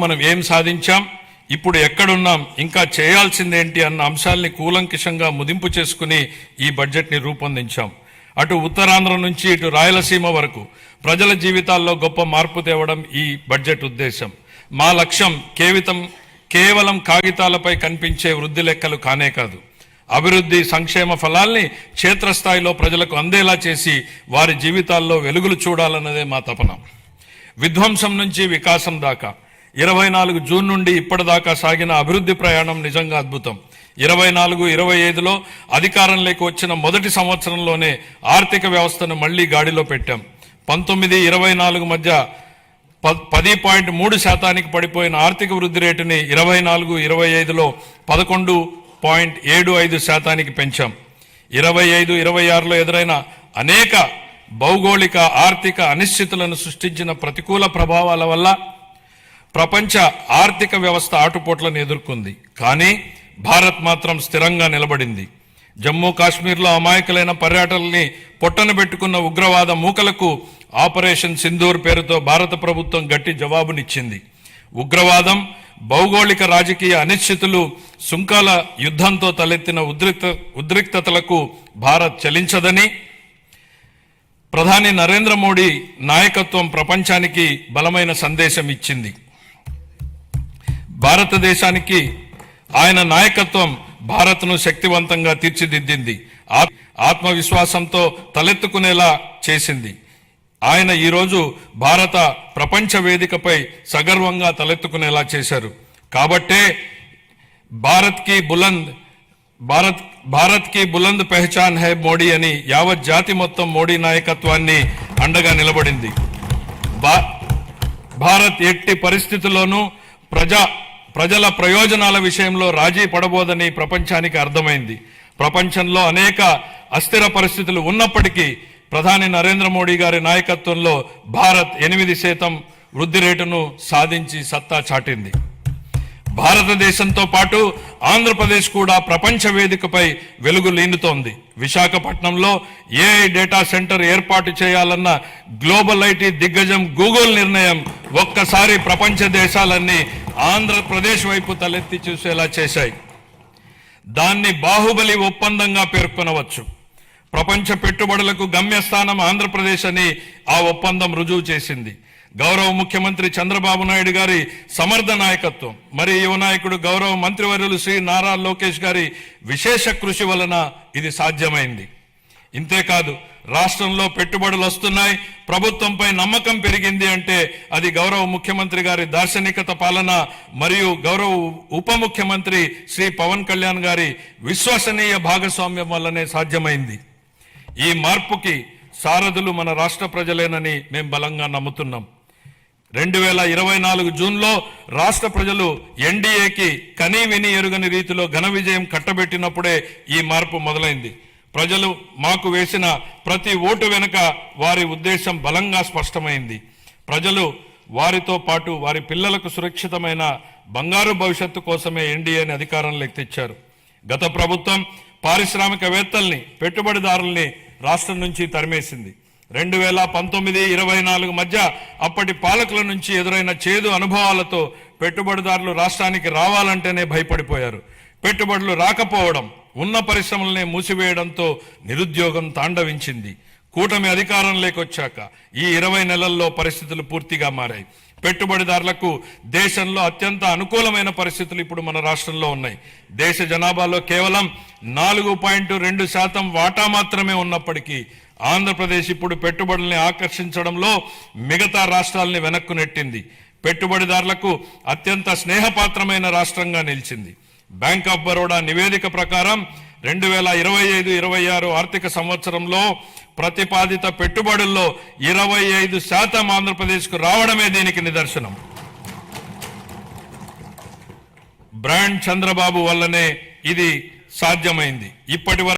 మనం ఏం సాధించాం, ఇప్పుడు ఎక్కడున్నాం, ఇంకా చేయాల్సిందేంటి అన్న అంశాల్ని కూలంకషంగా ముదింపు చేసుకుని ఈ బడ్జెట్ని రూపొందించాం. అటు ఉత్తరాంధ్ర నుంచి ఇటు రాయలసీమ వరకు ప్రజల జీవితాల్లో గొప్ప మార్పు తేవడం ఈ బడ్జెట్ ఉద్దేశం. మా లక్ష్యం కేవలం కాగితాలపై కనిపించే వృద్ధి లెక్కలు కానే కాదు, అభివృద్ధి సంక్షేమ ఫలాల్ని క్షేత్రస్థాయిలో ప్రజలకు అందేలా చేసి వారి జీవితాల్లో వెలుగులు చూడాలన్నదే మా తపన. విధ్వంసం నుంచి వికాసం దాకా 24 జూన్ నుండి ఇప్పటిదాకా సాగిన అభివృద్ధి ప్రయాణం నిజంగా అద్భుతం. 24-25లో అధికారంలోకి వచ్చిన మొదటి సంవత్సరంలోనే ఆర్థిక వ్యవస్థను మళ్లీ గాడిలో పెట్టాం. 19-24 మధ్య 10.3% పడిపోయిన ఆర్థిక వృద్ధి రేటుని 24-25లో 11.75% పెంచాం. 25-26లో ఎదురైన అనేక భౌగోళిక ఆర్థిక అనిశ్చితులను సృష్టించిన ప్రతికూల ప్రభావాల వల్ల ప్రపంచ ఆర్థిక వ్యవస్థ ఆటుపోట్లను ఎదుర్కొంది. కానీ భారత్ మాత్రం స్థిరంగా నిలబడింది. జమ్మూ కాశ్మీర్లో అమాయకులైన పర్యాటకుల్ని పొట్టన పెట్టుకున్న ఉగ్రవాద మూకలకు ఆపరేషన్ సింధూర్ పేరుతో భారత ప్రభుత్వం గట్టి జవాబునిచ్చింది. ఉగ్రవాదం, భౌగోళిక రాజకీయ అనిశ్చితులు, సుంకాల యుద్ధంతో తలెత్తిన ఉద్రిక్తతలకు భారత్ చలించదని ప్రధాని నరేంద్ర మోడీ నాయకత్వం ప్రపంచానికి బలమైన సందేశం ఇచ్చింది. భారతదేశానికి ఆయన నాయకత్వం భారత్ను శక్తివంతంగా తీర్చిదిద్దింది, ఆత్మవిశ్వాసంతో తలెత్తుకునేలా చేసింది. ఆయన ఈరోజు భారత ప్రపంచ వేదికపై సగర్వంగా తలెత్తుకునేలా చేశారు. కాబట్టే భారత్ కి బులంద్ పెహచాన్ హై మోడీ అని యావత్ జాతి మొత్తం మోడీ నాయకత్వాన్ని అండగా నిలబడింది. భారత్ ఎట్టి పరిస్థితుల్లోనూ ప్రజల ప్రయోజనాల విషయంలో రాజీ పడబోదని ప్రపంచానికి అర్థమైంది. ప్రపంచంలో అనేక అస్థిర పరిస్థితులు ఉన్నప్పటికీ ప్రధాని నరేంద్ర మోడీ గారి నాయకత్వంలో భారత్ 8% వృద్ధి రేటును సాధించి సత్తా చాటింది. భారతదేశంతో పాటు ఆంధ్రప్రదేశ్ కూడా ప్రపంచ వేదికపై వెలుగు లీనుతోంది. విశాఖపట్నంలో ఏఐ డేటా సెంటర్ ఏర్పాటు చేయాలన్న గ్లోబల్ ఐటీ దిగ్గజం గూగుల్ నిర్ణయం ఒక్కసారి ప్రపంచ దేశాలన్నీ ఆంధ్రప్రదేశ్ వైపు తలెత్తి చూసేలా చేశాయి. దాన్ని బాహుబలి ఒప్పందంగా పేర్కొనవచ్చు. ప్రపంచ పెట్టుబడులకు గమ్యస్థానం ఆంధ్రప్రదేశ్ అని ఆ ఒప్పందం రుజువు చేసింది. గౌరవ ముఖ్యమంత్రి చంద్రబాబు నాయుడు గారి సమర్థ నాయకత్వం, మరి యువ నాయకుడు గౌరవ మంత్రివర్యులు శ్రీ నారా లోకేష్ గారి విశేష కృషి వలన ఇది సాధ్యమైంది. ఇంతేకాదు, రాష్ట్రంలో పెట్టుబడులు వస్తున్నాయి, ప్రభుత్వంపై నమ్మకం పెరిగింది అంటే అది గౌరవ ముఖ్యమంత్రి గారి దార్శనికత పాలన మరియు గౌరవ ఉప ముఖ్యమంత్రి శ్రీ పవన్ కళ్యాణ్ గారి విశ్వసనీయ భాగస్వామ్యం వల్లనే సాధ్యమైంది. ఈ మార్పుకి సారథులు మన రాష్ట్ర ప్రజలేనని మేము బలంగా నమ్ముతున్నాం. 2024 జూన్లో రాష్ట్ర ప్రజలు ఎన్డీఏకి కనీ విని ఎరుగని రీతిలో ఘన విజయం కట్టబెట్టినప్పుడే ఈ మార్పు మొదలైంది. ప్రజలు మాకు వేసిన ప్రతి ఓటు వెనుక వారి ఉద్దేశం బలంగా స్పష్టమైంది. ప్రజలు వారితో పాటు వారి పిల్లలకు సురక్షితమైన బంగారు భవిష్యత్తు కోసమే ఎన్డీఏని అధికారంలోకి తెచ్చారు. గత ప్రభుత్వం పారిశ్రామికవేత్తల్ని, పెట్టుబడిదారుల్ని రాష్ట్రం నుంచి తరిమేసింది. 2019-24 మధ్య అప్పటి పాలకుల నుంచి ఎదురైన చేదు అనుభవాలతో పెట్టుబడిదారులు రాష్ట్రానికి రావాలంటేనే భయపడిపోయారు. పెట్టుబడులు రాకపోవడం, ఉన్న పరిశ్రమలనే మూసివేయడంతో నిరుద్యోగం తాండవించింది. కూటమి అధికారంలోకి వచ్చాక ఈ 20 నెలల్లో పరిస్థితులు పూర్తిగా మారాయి. పెట్టుబడిదారులకు దేశంలో అత్యంత అనుకూలమైన పరిస్థితులు ఇప్పుడు మన రాష్ట్రంలో ఉన్నాయి. దేశ జనాభాలో కేవలం 4.2% వాటా మాత్రమే ఉన్నప్పటికీ ఆంధ్రప్రదేశ్ ఇప్పుడు పెట్టుబడుల్ని ఆకర్షించడంలో మిగతా రాష్ట్రాలని వెనక్కు నెట్టింది. పెట్టుబడిదారులకు అత్యంత స్నేహపాత్రమైన రాష్ట్రంగా నిలిచింది. బ్యాంక్ ఆఫ్ బరోడా నివేదిక ప్రకారం 2025-26 ఆర్థిక సంవత్సరంలో ప్రతిపాదిత పెట్టుబడుల్లో 25% ఆంధ్రప్రదేశ్కు రావడమే దీనికి నిదర్శనం. బ్రాండ్ చంద్రబాబు వల్లనే ఇది సాధ్యమైంది. ఇప్పటి